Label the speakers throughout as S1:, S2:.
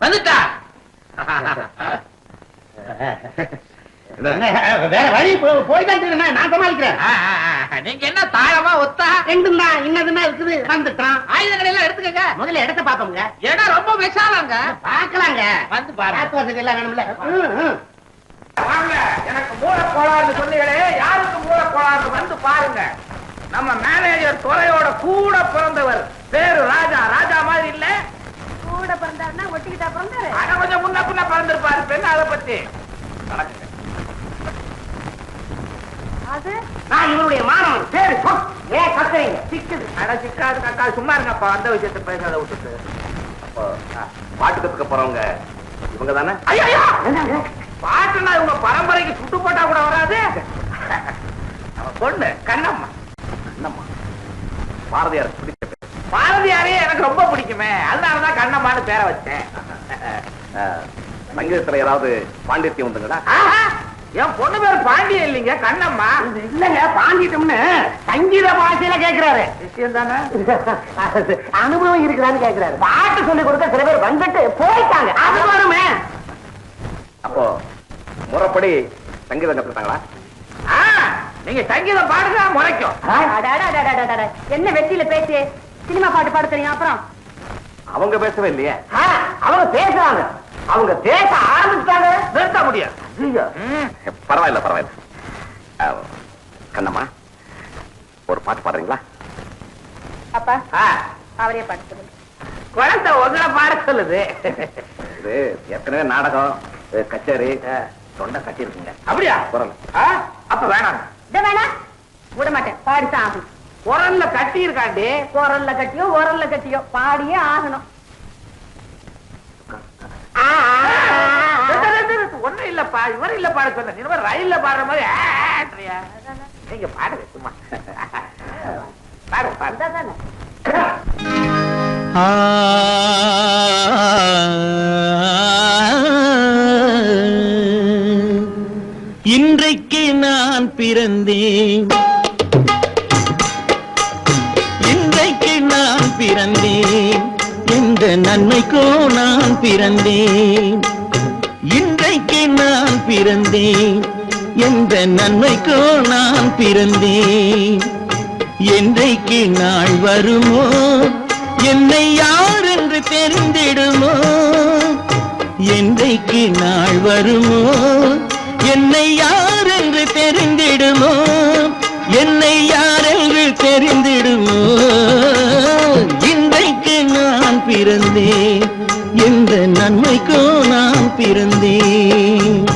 S1: வந்துட்டா
S2: வேற வழி போய்தான் நான் சமாளிக்கிறேன்.
S1: நீங்க என்ன தாழமா ஒத்தா
S2: ரெண்டும் தான் இன்னதுன்னா இருக்குது வந்துட்டான்.
S1: ஆயுதங்களை எல்லாம் எடுத்துக்கங்க.
S2: முதல்ல இடத்த பாப்போங்க.
S1: இடம் ரொம்ப விசாலாங்க.
S2: பாக்கலாங்க.
S1: வந்து பாருங்க.
S2: வசதி எல்லாம் வேணும்ல.
S1: வாங்க, எனக்கு மூலக்கோளாறு சொன்னீங்களே, யாருக்கு மூலக்கோளாறு வந்து பாருங்க. நம்ம மேனேஜர் துறையோட கூட பிறந்தவர், பேரு ராஜா. ராஜா மாதிரி இல்ல,
S3: கூட பிறந்தாருன்னா ஒட்டிக்கிட்டா பிறந்தாரு.
S1: அட கொஞ்சம் முன்ன பின்ன பிறந்திருப்பாரு. பெண்ணு அதை பத்தி நடக்குங்க.
S3: அது
S2: நான் இவருடைய மாணவன். பேரு ஏன் கத்துறீங்க? சிக்குது.
S1: அட சிக்காது கக்கா, சும்மா இருங்கப்பா. அந்த விஷயத்தை பேசாத விட்டுட்டு.
S4: அப்போ பாட்டு கத்துக்க போறவங்க இவங்க தானே?
S1: ஐயா, பாட்டுனா இவங்க பரம்பரைக்கு சுட்டு போட்டா கூட வராது. நம்ம பொண்ணு கண்ணம்மா.
S4: கண்ணம்மா பாரதியார் பிடிச்ச பேர்.
S1: பாரதியாரே எனக்கு ரொம்ப பிடிக்குமே, அதனாலதான் கண்ணம்மான்னு பேரை வச்சேன்.
S4: சங்கீதத்துல ஏதாவது பாண்டித்யம் உண்டுங்களா?
S1: என் பொண்ணு பேர் பாண்டியன் இல்லைங்க, கண்ணம்மா.
S2: இல்லங்க, பாண்டிட்டோம்னு சங்கீத பாஷையில கேட்கிறாரு.
S1: விஷயம் தானே.
S2: அனுபவம் இருக்குதான்னு கேட்கிறாரு. பாட்டு சொல்லி கொடுக்க சில பேர் வந்துட்டு போயிட்டாங்க. அது வருமே.
S4: அப்போ முறைப்படி சங்கீதம் கத்துக்கிட்டாங்களா?
S1: நீங்க சங்கீதம் பாடுங்க, முறைக்கும்.
S3: என்ன வெற்றியில பேச்சு? சினிமா பாட்டு பாட தெரியும். அப்புறம்
S4: அவங்க பேசவே இல்லையே.
S2: அவங்க பேசுறாங்க. அவங்க பேச ஆரம்பிச்சாங்க.
S1: நிறுத்த முடியாது.
S4: பரவாயில்ல பரவாயில்ல. கண்ணம்மா, ஒரு பாட்டு பாடுறீங்களா?
S3: அப்பா அவரே பாட்டு சொல்லுங்க.
S1: குழந்தை உங்களை பாட சொல்லுது.
S4: இது ஏற்கனவே நாடகம், கச்சேரி, தொண்டை கட்டி இருக்குங்க.
S1: அப்படியா?
S4: குரல்
S1: அப்ப வேணாம்.
S3: வேணாம், விட மாட்டேன். பாடித்தான் ஆகணும்.
S1: குரல்ல கட்டி இருக்காண்டி.
S3: குரல்ல கட்டியோ உரல்ல கட்டியோ பாடியே ஆகணும்.
S1: ஒண்ணும் இல்லப்பா, இவரு இல்ல பாட சொன்ன. நீ ரயில்ல பாடுற மாதிரி நீங்க பாடுங்க, சும்மா பாடு பாடு.
S5: இன்றைக்கு நான் பிறந்தேன், இன்றைக்கு நான் பிறந்தேன், எந்த நன்மைக்கோ நான் பிறந்தேன். இன்றைக்கு நான் பிறந்தேன், எந்த நன்மைக்கோ நான் பிறந்தேன். என்றைக்கு நாள் வருமோ என்னை யார் என்று தெரிந்திடுமோ, என்றைக்கு நாள் வருமோ என்னை யார் என்று தெரிந்திடுமோ, என்னை யார் என்று தெரிந்திடுமோ. இன்றைக்கு நான் பிறந்தேன், எந்த நன்மைக்கோ நான் பிறந்தேன்.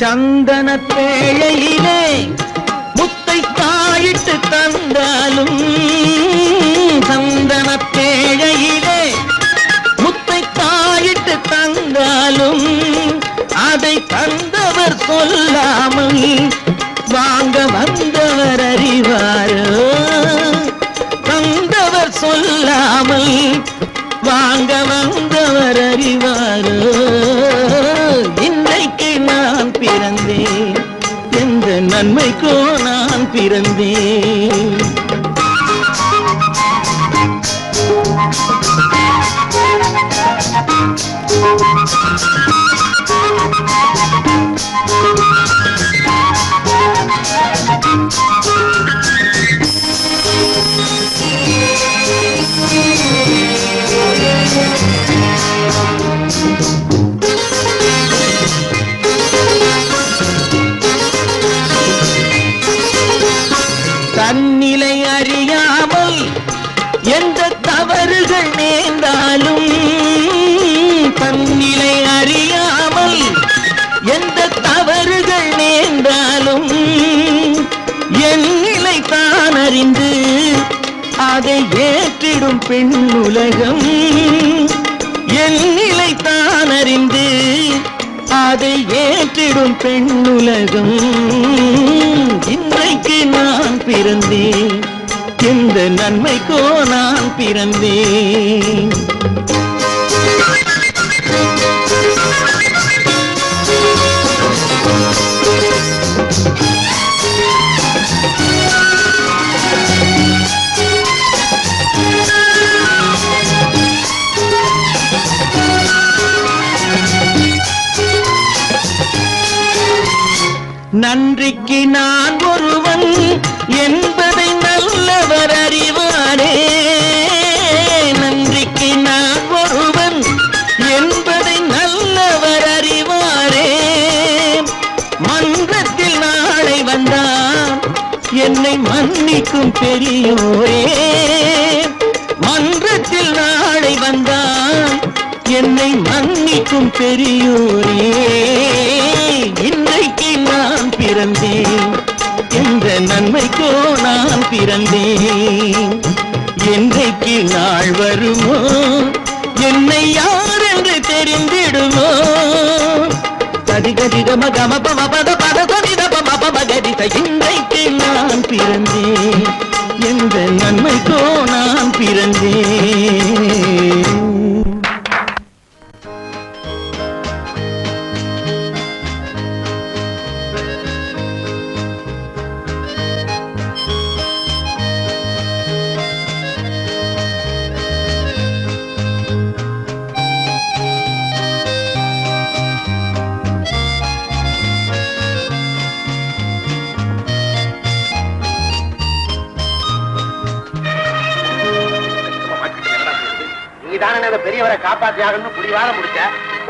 S5: சந்தன பேழையிலே முத்தை காயிட்டு தந்தாலும், சந்தன பேழையிலே முத்தை காயிட்டு தந்தாலும், அதை தந்தவர் சொல்லாமல் வாங்க வந்தவர் அறிவாரோ, தந்தவர் சொல்லாமல் வாங்க வந்தவர் அறிவாரோ. இன்றைக்கு நான் பிறந்தேன், எந்த நன்மைக்கோ நான் பிறந்தேன். தன்னிலை அறியாமல் எந்த தவறுகள் நேர்ந்தாலும், தன்னிலை அறியாமல் எந்த தவறுகள் நேர்ந்தாலும், என் நிலை தான் அறிந்து அதை ஏற்றிடும் பெண் உலகம். என் நிலை தான் அறிந்து அதை ஏற்றிடும் பெண் உலகம். இன்றைக்கு நான் பிறந்தேன், எந்த நன்மைக்கோ நான் பிறந்தேன். நன்றிக்கு நான் ஒருவன் என்பதை நல்லவர் அறிவாரே. நன்றிக்கு நான் ஒருவன் என்பதை நல்லவர் அறிவாரே. மன்றத்தில் நாளை வந்தான் என்னை மன்னிக்கும் பெரியோரே. மன்றத்தில் நாளை வந்தான் என்னை மன்னிக்கும் பெரியோரே. இன்றைக்கு நான் பிறந்தேன், எந்த நன்மைக்கோ நான் பிறந்தேன். என்றைக்கு நாள் வருமோ என்னை யார் என்று தெரிந்திடுமோ. கதிகதி கம கம பம பத பத சதித பம பம கதித. இன்றைக்கு நான் பிறந்தேன், எந்த நன்மைக்கோ நான் பிறந்தேன்.
S2: பெரியவரை காப்பாற்றியாகன்னு புரியாத முடிச்ச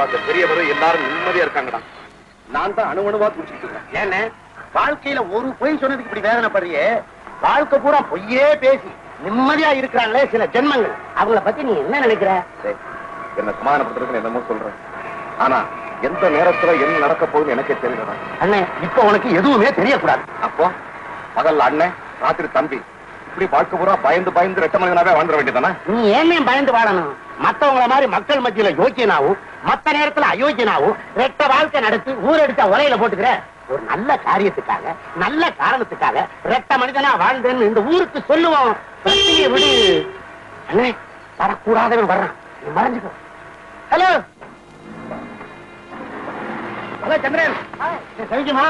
S4: அந்த பெரியவரும் எல்லாரும் நிம்மதியா இருக்காங்கடா. நான் தான் அணுவணுவா குடிச்சிட்டு இருக்கேன்.
S2: ஏன்னு வாழ்க்கையில ஒரு பொய் சொன்னதுக்கு இப்படி வேதனைப்படுறியே? வாழ்க்கை பூரா பொய்யே பேசி நிம்மதியா இருக்கிறாங்களே சில ஜென்மங்கள், அவங்கள பத்தி நீ என்ன நினைக்கிற?
S4: என்ன சமாதானப்படுறதுன்னு என்னமோ சொல்றேன். ஆனா எந்த நேரத்துல என்ன நடக்க போகுதுன்னு எனக்கே தெரியலடா.
S2: அண்ணே, இப்ப உனக்கு எதுவுமே தெரியக்கூடாது.
S4: அப்போ பகல்ல அண்ணன், ராத்திரி தம்பி, இப்படி வாழ்க்கை பூரா பயந்து பயந்து ரெட்ட மனிதனாவே வாழ்ந்துட வேண்டியதானே?
S2: நீ ஏன்னே பயந்து வாழணும்? மத்தவங்கள மாதிரி மக்கள் மத்தியில யோக்கியனாவும் மத்த நேரத்துல அயோக்கியனாவும் ரெட்ட வாழ்க்கை நடத்தி ஊரெடுத்த உரையில போட்டுக்கிற ஒரு நல்ல காரியத்துக்காக நல்ல காரணத்துக்காக ரெட்ட மனிதனா வாழ்ந்தேன்னு இந்த ஊருக்கு சொல்லுவோம். பிரச்சனையை விடு அண்ணே. வரக்கூடாதவன் வர்றான், நீ மறைஞ்சுக்கோ. ஹலோ ஹலோ சந்திரன், தெரியுமா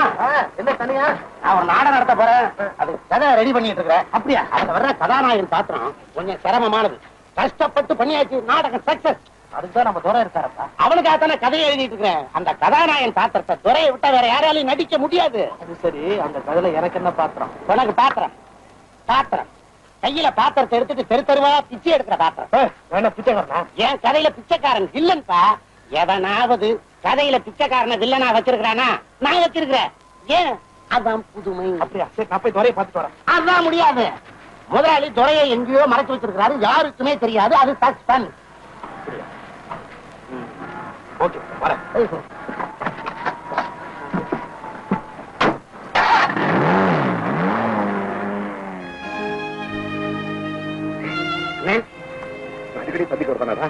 S2: என்ன தனியா? நான் ஒரு நாடகம் நடத்த போறேன், அது கதை ரெடி பண்ணிட்டு இருக்கிறேன். அப்படியா? அதுல வர்ற கதாநாயகன் பாத்திரம் கொஞ்சம் சிரமமானது, கஷ்டப்பட்டு பண்ணியாச்சு. நாடகம் சக்சஸ். அதுதான் நம்ம துறை இருக்காரப்பா. அவனுக்காக தானே கதையை எழுதிட்டு இருக்கிறேன். அந்த கதாநாயகன் பாத்திரத்தை துறையை விட்டா வேற யாராலையும் நடிக்க முடியாது. அது சரி, அந்த கதையில எனக்கு என்ன பாத்திரம்? உனக்கு பாத்திரம் பாத்திரம் கையில பாத்திரத்தை எடுத்துட்டு தெரு தெருவா பிச்சை எடுக்கிற பாத்திரம். பிச்சைக்காரன்? என் கதையில பிச்சைக்காரன் இல்லன்பா. எவனாவது கதையில பிச்சைக்காரனை வில்லனா வச்சிருக்கிறானா? நான் வச்சிருக்கிறேன். ஏன்? அதான் புதுமை. அப்படியா? சரி, நான் போய் துறையை பார்த்துட்டு வரேன். அதான் முடியாது. முதலாளி துறையை எங்கேயோ மறைச்சு வச்சிருக்கிறாரு, யாருக்குமே தெரியாது. அது சஸ்பென்ஸ்.
S4: ஓகே, வரேன். அடிக்கடி சந்திக்க வரதானடா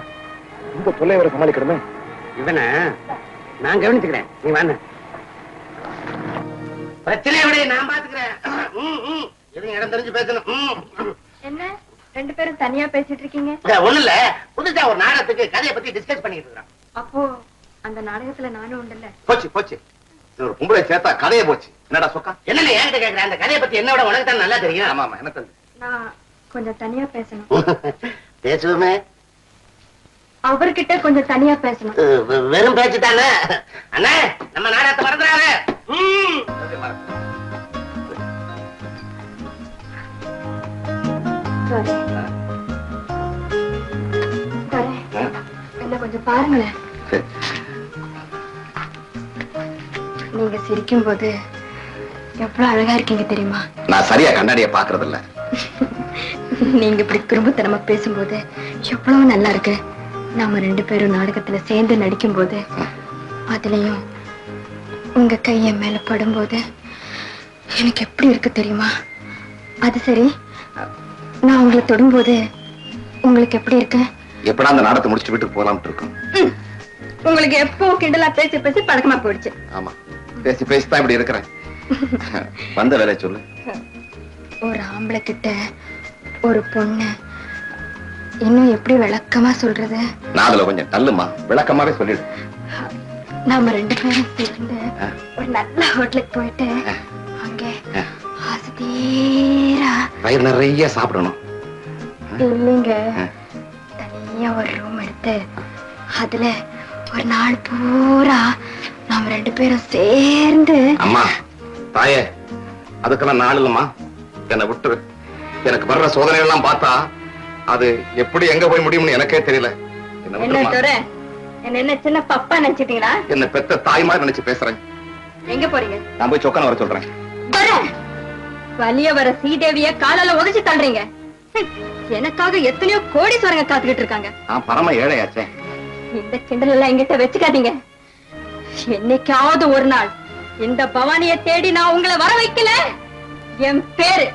S4: இந்த தொல்லை வர சமாளிக்கிறேன்.
S2: இவனை நான் கவனிச்சுக்கிறேன், நீ வாங்க. பிரச்சனையை விட நான் பாத்துக்கிறேன். எதுவும் இடம் தெரிஞ்சு பேசணும்.
S3: என்ன ரெண்டு பேரும் தனியா பேசிட்டு இருக்கீங்க?
S2: ஒண்ணு இல்ல, புதுசா ஒரு நாடகத்துக்கு கதையை பத்தி டிஸ்கஸ் பண்ணிட்டு இருக்கிறோம்.
S3: அப்போ அந்த நாடகத்துல நானும் உண்டுல்ல?
S4: போச்சு போச்சு, ஒரு பொம்பளை சேர்த்தா கதையே போச்சு. என்னடா சொக்கா?
S2: என்ன என்கிட்ட கேக்குறேன்? அந்த கதையை பத்தி என்னோட உனக்கு தான் நல்லா தெரியும்.
S4: ஆமா ஆமா, என்ன தந்து
S3: நான் கொஞ்சம் தனியா பேசணும்.
S2: பேசுவோமே.
S3: அவர்கிட்ட கொஞ்சம் தனியா பேசணும்.
S2: வெறும் பேச்சு தானே? அண்ணா, நம்ம நாடகத்தை மறந்துடாத. என்ன கொஞ்சம் பாருங்களேன். நீங்க சிரிக்கும் போது எவ்வளவு அழகா இருக்கீங்க தெரியுமா?
S4: நான் சரியா கண்ணாடிய பாக்குறது இல்ல.
S3: நீங்க இப்படி குறும்புத்தனமா பேசும்போது எவ்வளவு நல்லா இருக்கு. நாம ரெண்டு பேரும் நாடகத்துல சேர்ந்து நடிக்கும் போது, அதுலயும் உங்க கைய மேல படும்போது எனக்கு எப்படி இருக்கு தெரியுமா? அது சரி, நான் உங்களை தொடும்போது உங்களுக்கு எப்படி இருக்கு?
S4: எப்படா அந்த நாடகத்தை முடிச்சுட்டு வீட்டுக்கு போலாம்னு இருக்கும்.
S3: உங்களுக்கு எப்போ கிண்டலா பேசி பேசி பழக்கமா போயிடுச்சு.
S4: ஆமா, பேசி பேசிதான் இப்படி இருக்கிறேன். வந்த வேலையை சொல்லு.
S3: ஒரு ஆம்பளை கிட்ட ஒரு பொண்ணு இன்னும் எப்படி விளக்கமா சொல்றது?
S4: நான் அதுல கொஞ்சம் தள்ளுமா, விளக்கமாவே சொல்லிடு.
S3: நாம 2 பேரும் சேர்ந்து ஒரு நல்ல ஹோட்டலுக்கு போயிட்டு அங்கே ஆசை தீரா
S4: வயிறு நிறைய சாப்பிடணும்.
S3: இல்லைங்க, தனியா ஒரு ரூம் எடுத்து அதுல ஒரு நாள் பூரா நாம 2 பேரும் சேர்ந்து.
S4: அம்மா தாயே, அதுக்கெல்லாம் நாள் இல்லம்மா, என்னை விட்டுரு. எனக்கு வர்ற சோதனை எல்லாம் பார்த்தா அது எப்படி எங்க போய் முடியும்னு எனக்கே தெரியல.
S3: என்ன சின்ன பப்பா நினைச்சிட்டீங்களா?
S4: என்ன பெத்த தாய் மாதிரி நினைச்சு பேசுறேன்.
S3: எங்க போறீங்க?
S4: நான் போய் சொக்கன வர சொல்றேன்.
S3: வலிய வர ஸ்ரீதேவிய காலால உதச்சி தள்ளுறீங்க. எனக்காக எத்தனையோ கோடீஸ்வரங்க காத்துக்கிட்டு இருக்காங்க.
S4: நான் பரம ஏழையாச்சே.
S3: இந்த கிண்டல் எல்லாம் எங்கிட்ட வச்சுக்காதீங்க. என்னைக்காவது ஒரு நாள் இந்த பவானியை தேடி நான் உங்களை வர வைக்கல, என் பேரு